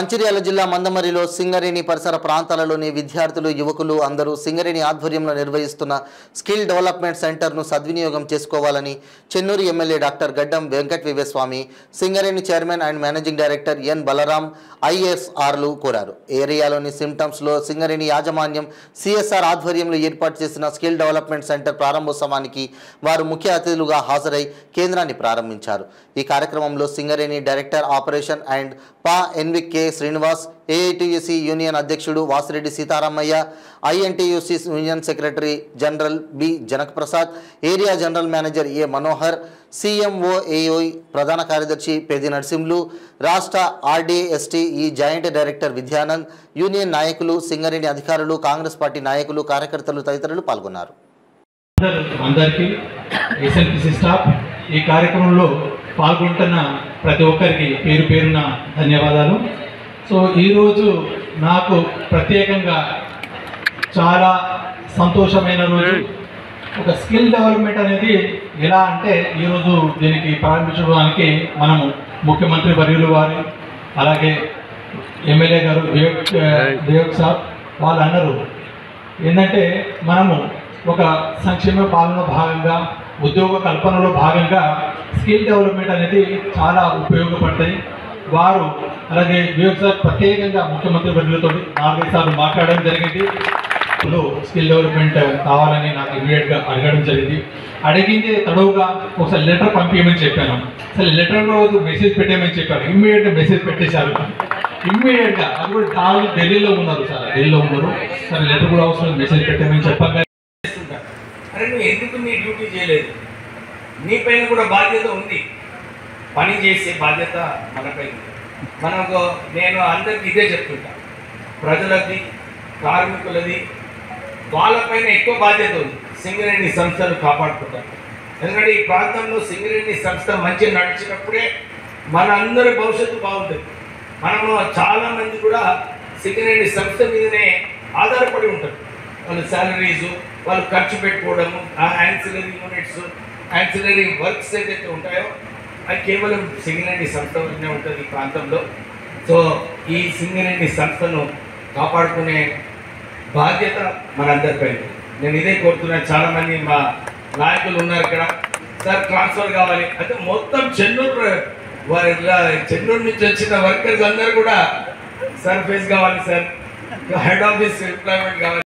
మంచిర్యాల జిల్లా మందమరిలో సింగరేణి పరిసర ప్రాంతాలలోని విద్యార్థులు యువకులు అందరూ సింగరేణి ఆధ్వర్యంలో నిర్వహిస్తున్న స్కిల్ డెవలప్మెంట్ సెంటర్ను సద్వినియోగం చేసుకోవాలని Chennur MLA doctor Gaddam Venkat Viveswami Singareni chairman and managing director N Balram ఐఎస్ఆర్లు కోరారు. ఏరియాలోని సిమ్టమ్స్లో సింగరేణి యాజమాన్యం సిఎస్ఆర్ ఆధ్వర్యంలో ఏర్పాటు చేసిన స్కిల్ డెవలప్మెంట్ సెంటర్ ప్రారంభోత్సవానికి వారు ముఖ్య అతిథులుగా హాజరై కేంద్రాన్ని ప్రారంభించారు. ఈ కార్యక్రమంలో సింగరేణి డైరెక్టర్ ఆపరేషన్ అండ్ పా ఎన్వికే శ్రీనివాస్, ఏఐటియుసి యూనియన్ అధ్యక్షుడు Vasireddy Seetharamaiah, INTUC union secretary general B Janak Prasad, area general manager A Manohar, CMOAO ప్రధాన కార్యదర్శి పెది నరసింహులు, రాష్ట్ర ఆర్డీఎస్టీ ఈ జాయింట్ డైరెక్టర్ విద్యానంద్, యూనియన్ నాయకులు, సింగరేణి అధికారులు, కాంగ్రెస్ పార్టీ నాయకులు, కార్యకర్తలు తదితరులు పాల్గొన్నారు. అందరికీ ఎస్ఎల్పిసి స్టాఫ్ ఈ కార్యక్రమంలో పాల్గొంటున్న ప్రతి ఒక్కరికి పేరు పేరున ధన్యవాదాలు. సో ఈరోజు నాకు ప్రత్యేకంగా చాలా సంతోషమైన రోజు. ఒక స్కిల్ డెవలప్మెంట్ అనేది ఎలా అంటే ఈరోజు దీనికి ప్రారంభించడానికి మనము ముఖ్యమంత్రి వర్యులు వారు, అలాగే ఎమ్మెల్యే గారు దేవక్ సాబ్ వాళ్ళు అన్నారు ఏంటంటే మనము ఒక సంక్షేమ పాలన భాగంగా, ఉద్యోగ కల్పనలో భాగంగా స్కిల్ డెవలప్మెంట్ అనేది చాలా ఉపయోగపడతాయి. వారు అలాగే వివేక్ సార్ ప్రత్యేకంగా ముఖ్యమంత్రి వర్యులతో 4-5 సార్లు మాట్లాడడం జరిగింది. స్కిల్ డెవలప్మెంట్ కావాలని నాకు ఇమీడియట్గా అడగడం జరిగింది. అడిగింది తడవుగా ఒకసారి లెటర్ పంపించమని చెప్పాను. అసలు లెటర్ రోజు మెసేజ్ పెట్టేయమని చెప్పాను. ఇమ్మీడియట్గా మెసేజ్ పెట్టేశారు. ఇమ్మీడియట్గా అది కూడా వాళ్ళు ఢిల్లీలో ఉన్నారు సార్, ఢిల్లీలో ఉన్నారు. సరే లెటర్ కూడా అవసరం, మెసేజ్ పెట్టేయమని చెప్పాను. అరే నువ్వు ఎందుకు నీ డ్యూటీ చేయలేదు? నీ పైన కూడా బాధ్యత ఉంది, పని చేసే బాధ్యత మనపై ఉంది. నేను అందరికీ ఇదే చెప్తుంటా, ప్రజలది, కార్మికులది, వాళ్ళపైన ఎక్కువ బాధ్యత ఉంది. సింగరేణి సంస్థను కాపాడుకుంటారు. ఎందుకంటే ఈ ప్రాంతంలో సింగరేణి సంస్థ మంచిగా నడిచినప్పుడే మన అందరి భవిష్యత్తు బాగుంటుంది. మనము చాలామంది కూడా సింగరేణి సంస్థ మీదనే ఆధారపడి ఉంటారు. వాళ్ళ శాలరీసు, వాళ్ళు ఖర్చు పెట్టుకోవడము, ఆ యాన్సిలరీ యూనిట్స్, యాన్సిలరీ వర్క్స్ ఏదైతే ఉంటాయో అది కేవలం సింగరేణి సంస్థ వల్లనే ఉంటుంది ఈ ప్రాంతంలో. సో ఈ సింగరేణి సంస్థను కాపాడుకునే బాధ్యత మనందరిపై. నేను ఇదే కోరుతున్నాను. చాలామంది మా నాయకులు ఉన్నారు ఇక్కడ, సార్ ట్రాన్స్ఫర్ కావాలి అంటే మొత్తం చెన్నూరు నుంచి వచ్చిన వర్కర్స్ అందరూ కూడా సార్ ఫేస్ కావాలి, సార్ హెడ్ ఆఫీస్ ఎంప్లాయ్మెంట్ కావాలి.